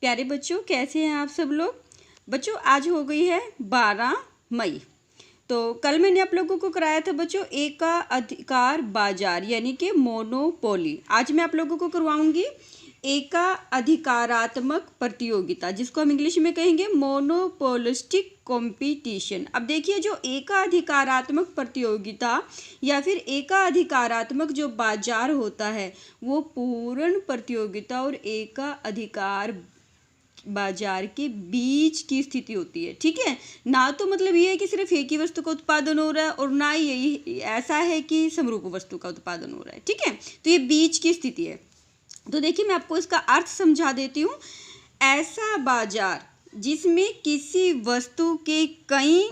प्यारे बच्चों, कैसे हैं आप सब लोग। बच्चों आज हो गई है 12 मई। तो कल मैंने आप लोगों को कराया था बच्चों एकाधिकार बाजार यानी कि मोनोपोली। आज मैं आप लोगों को करवाऊंगी एकाधिकारात्मक प्रतियोगिता, जिसको हम इंग्लिश में कहेंगे मोनोपोलिस्टिक कंपटीशन। अब देखिए, जो एकाधिकारात्मक प्रतियोगिता या फिर एकाधिकारात्मक जो बाजार होता है वो पूर्ण प्रतियोगिता और एकाधिकार बाजार के बीच की स्थिति होती है। ठीक है ना। तो मतलब ये है कि सिर्फ एक ही वस्तु का उत्पादन हो रहा है और ना ही यही ऐसा है कि समरूप वस्तु का उत्पादन हो रहा है। ठीक है, तो ये बीच की स्थिति है। तो देखिए, मैं आपको इसका अर्थ समझा देती हूँ। ऐसा बाजार जिसमें किसी वस्तु के कई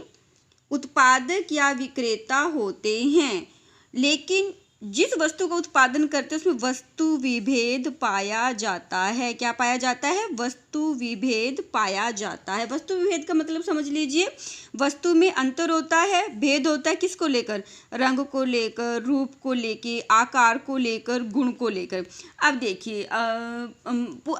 उत्पादक या विक्रेता होते हैं, लेकिन जिस वस्तु का उत्पादन करते हैं उसमें वस्तु विभेद पाया जाता है। क्या पाया जाता है? वस्तु विभेद पाया जाता है। वस्तु विभेद का मतलब समझ लीजिए, वस्तु में अंतर होता है, भेद होता है किसको लेकर? रंग को लेकर, रूप को लेकर, आकार को लेकर, गुण को लेकर। अब देखिए,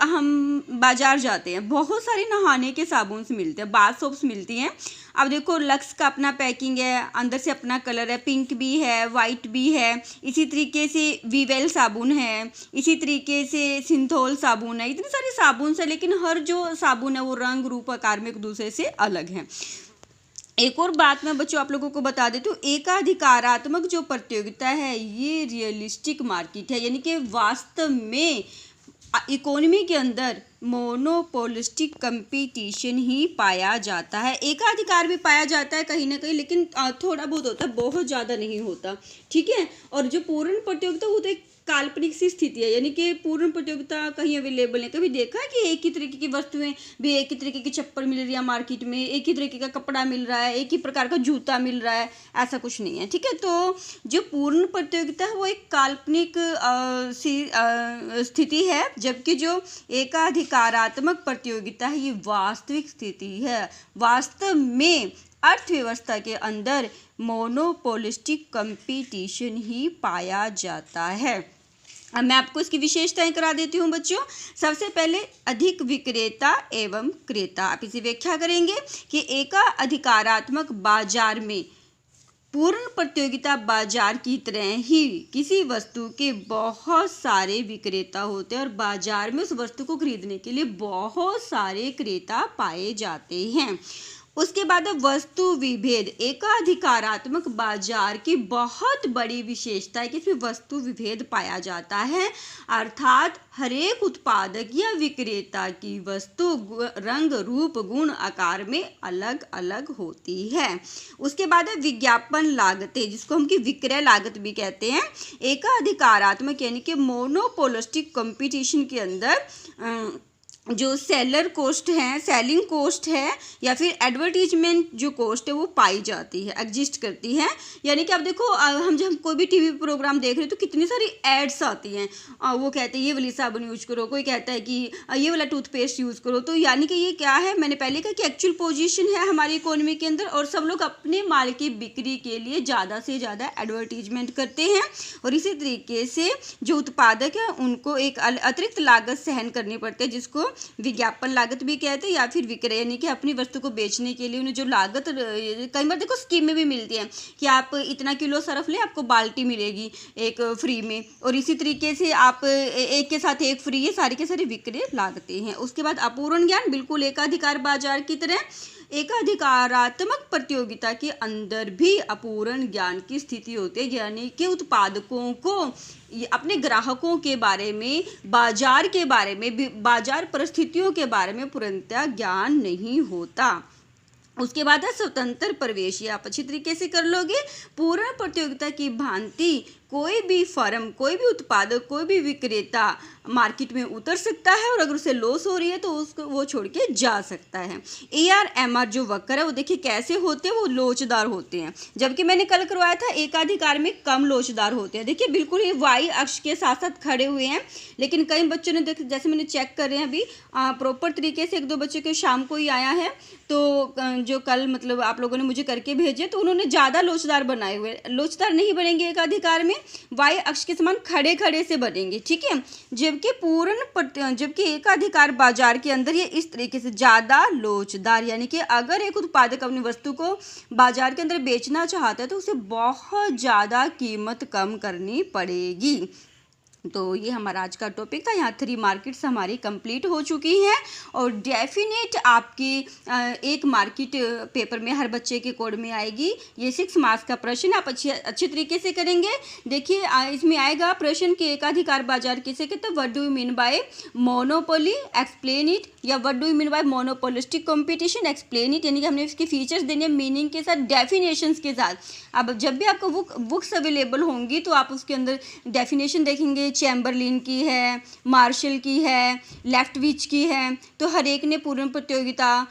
हम बाजार जाते हैं, बहुत सारे नहाने के साबुन मिलते हैं, बाथ सोप्स मिलती हैं। अब देखो, लक्स का अपना पैकिंग है, अंदर से अपना कलर है, पिंक भी है, वाइट भी है। इसी तरीके से वीवेल साबुन है, इसी तरीके से सिंथोल साबुन है। इतने सारे साबुन है, लेकिन हर जो साबुन है वो रंग रूप आकार में एक दूसरे से अलग है। एक और बात मैं बच्चों आप लोगों को बता देती हूँ, एकाधिकारात्मक जो प्रतियोगिता है ये रियलिस्टिक मार्केट है, यानी कि वास्तव में इकोनॉमी के अंदर मोनोपोलिस्टिक कंपटीशन ही पाया जाता है। एकाधिकार भी पाया जाता है कहीं ना कहीं, लेकिन थोड़ा बहुत होता है, बहुत ज़्यादा नहीं होता। ठीक है। और जो पूर्ण प्रतियोगिता वो तो एक काल्पनिक सी स्थिति है, यानी कि पूर्ण प्रतियोगिता कहीं अवेलेबल है। कभी देखा है कि एक ही तरीके की वस्तुएं भी, एक ही तरीके की चप्पल मिल रही है मार्केट में, एक ही तरीके का कपड़ा मिल रहा है, एक ही प्रकार का जूता मिल रहा है, ऐसा कुछ नहीं है। ठीक है। तो जो पूर्ण प्रतियोगिता है वो एक काल्पनिक स्थिति है, जबकि जो एकाधिकारात्मक प्रतियोगिता है ये वास्तविक स्थिति है। वास्तव में अर्थव्यवस्था के अंदर मोनोपोलिस्टिक कंपटीशन ही पाया जाता है। अब मैं आपको इसकी विशेषताएं करा देती हूँ बच्चों। सबसे पहले अधिक विक्रेता एवं क्रेता। आप इसे व्याख्या करेंगे कि एकाधिकारात्मक बाजार में पूर्ण प्रतियोगिता बाजार की तरह ही किसी वस्तु के बहुत सारे विक्रेता होते हैं और बाजार में उस वस्तु को खरीदने के लिए बहुत सारे क्रेता पाए जाते हैं। उसके बाद वस्तु विभेद। एकाधिकारात्मक बाजार की बहुत बड़ी विशेषता है कि इसमें वस्तु विभेद पाया जाता है, अर्थात हरेक उत्पादक या विक्रेता की वस्तु रंग रूप गुण आकार में अलग अलग होती है। उसके बाद विज्ञापन लागतें, जिसको हम की विक्रय लागत भी कहते हैं। एकाधिकारात्मक यानी कि मोनोपोलिस्टिक कंपटीशन के अंदर जो सेलर कोस्ट है, सेलिंग कोस्ट है या फिर एडवर्टीजमेंट जो कोस्ट है वो पाई जाती है, एग्जिस्ट करती है। यानी कि आप देखो, हम जब कोई भी टीवी प्रोग्राम देख रहे हैं तो कितनी सारी एड्स आती हैं। वो कहते हैं ये वाली साबुन यूज करो, कोई कहता है कि ये वाला टूथपेस्ट यूज़ करो। तो यानी कि ये क्या है, मैंने पहले कहा कि एक्चुअल पोजीशन है हमारी इकोनॉमी के अंदर, और सब लोग अपने माल की बिक्री के लिए ज़्यादा से ज़्यादा एडवर्टीजमेंट करते हैं। और इसी तरीके से जो उत्पादक है उनको एक अतिरिक्त लागत सहन करनी पड़ती है, जिसको विज्ञापन लागत भी कहते हैं, या फिर विक्रय, यानी कि अपनी वस्तु को बेचने के लिए उन्हें जो लागत, कई बार देखो स्कीमें भी मिलती हैं कि आप इतना किलो सरफ ले, आपको बाल्टी मिलेगी एक फ्री में, और इसी तरीके से आप एक के साथ एक फ्री, ये सारी के सारी विक्रय लागतें हैं। उसके बाद अपूर्ण ज्ञान, बिल्कुल एकाधिकार बाजार की तरह एकाधिकारात्मक प्रतियोगिता के अंदर भी अपूर्ण ज्ञान की स्थिति होती है, यानी कि उत्पादकों को अपने ग्राहकों के बारे में, बाजार के बारे में, बाजार परिस्थितियों के बारे में पूर्णतः ज्ञान नहीं होता। उसके बाद है स्वतंत्र प्रवेश। ये आप अच्छी तरीके से कर लोगे। पूर्ण प्रतियोगिता की भांति कोई भी फर्म, कोई भी उत्पादक, कोई भी विक्रेता मार्केट में उतर सकता है, और अगर उसे लॉस हो रही है तो उसको वो छोड़ के जा सकता है। ARMR जो वक्र है वो देखिए कैसे होते हैं, वो लोचदार होते हैं, जबकि मैंने कल करवाया था एकाधिकार में कम लोचदार होते हैं। देखिए बिल्कुल ये Y अक्ष के साथ साथ खड़े हुए हैं, लेकिन कई बच्चों ने देख, जैसे मैंने चेक कर रहे हैं अभी प्रॉपर तरीके से, एक दो बच्चों के शाम को ही आया है, तो जो कल मतलब आप लोगों ने मुझे करके भेजे तो उन्होंने ज़्यादा लोचदार बनाए हुए। लोचदार नहीं बनेंगे एकाधिकार में, वाई अक्ष के समान खड़े खड़े से बनेंगे, ठीक है। जबकि एकाधिकार बाजार के अंदर ये इस तरीके से ज़्यादा लोचदार, यानी कि अगर एक उत्पादक अपनी वस्तु को बाजार के अंदर बेचना चाहता है तो उसे बहुत ज़्यादा कीमत कम करनी पड़ेगी। तो ये हमारा आज का टॉपिक था। यहाँ 3 मार्केट्स हमारी कंप्लीट हो चुकी हैं और डेफिनेट आपकी एक मार्केट पेपर में हर बच्चे के कोड में आएगी। ये 6 मार्क्स का प्रश्न आप अच्छे तरीके से करेंगे। देखिए इसमें आएगा प्रश्न कि एकाधिकार बाजार किसे कहते हैं, what do you mean by monopoly, explain it, या what do you mean by monopolistic competition, explain it. यानी कि हमने इसके फीचर्स देने मीनिंग के साथ, डेफिनेशंस के साथ। अब जब भी आपको बुक्स अवेलेबल होंगी तो आप उसके अंदर डेफिनेशन देखेंगे, चैम्बरलिन की है, मार्शल की है, लेफ्टविच की है। तो हर एक ने पूर्ण प्रतियोगिता,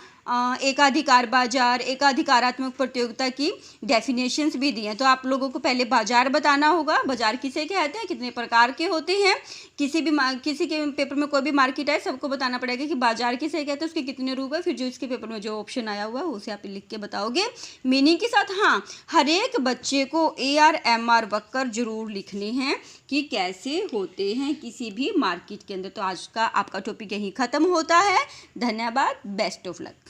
एकाधिकार बाजार, एकाधिकारात्मक प्रतियोगिता की डेफिनेशंस भी दी हैं। तो आप लोगों को पहले बाजार बताना होगा, बाजार किसे कहते हैं, कितने प्रकार के होते हैं। किसी के पेपर में कोई भी मार्केट आए सबको बताना पड़ेगा कि बाजार किसे कहते हैं, उसके कितने रूप है। फिर जो इसके पेपर में जो ऑप्शन आया हुआ है उसे आप लिख के बताओगे मीनिंग के साथ। हाँ, हर एक बच्चे को AR-MR वक्कर जरूर लिखने हैं कि कैसे होते हैं किसी भी मार्केट के अंदर। तो आज का आपका टॉपिक यहीं ख़त्म होता है। धन्यवाद, बेस्ट ऑफ लक।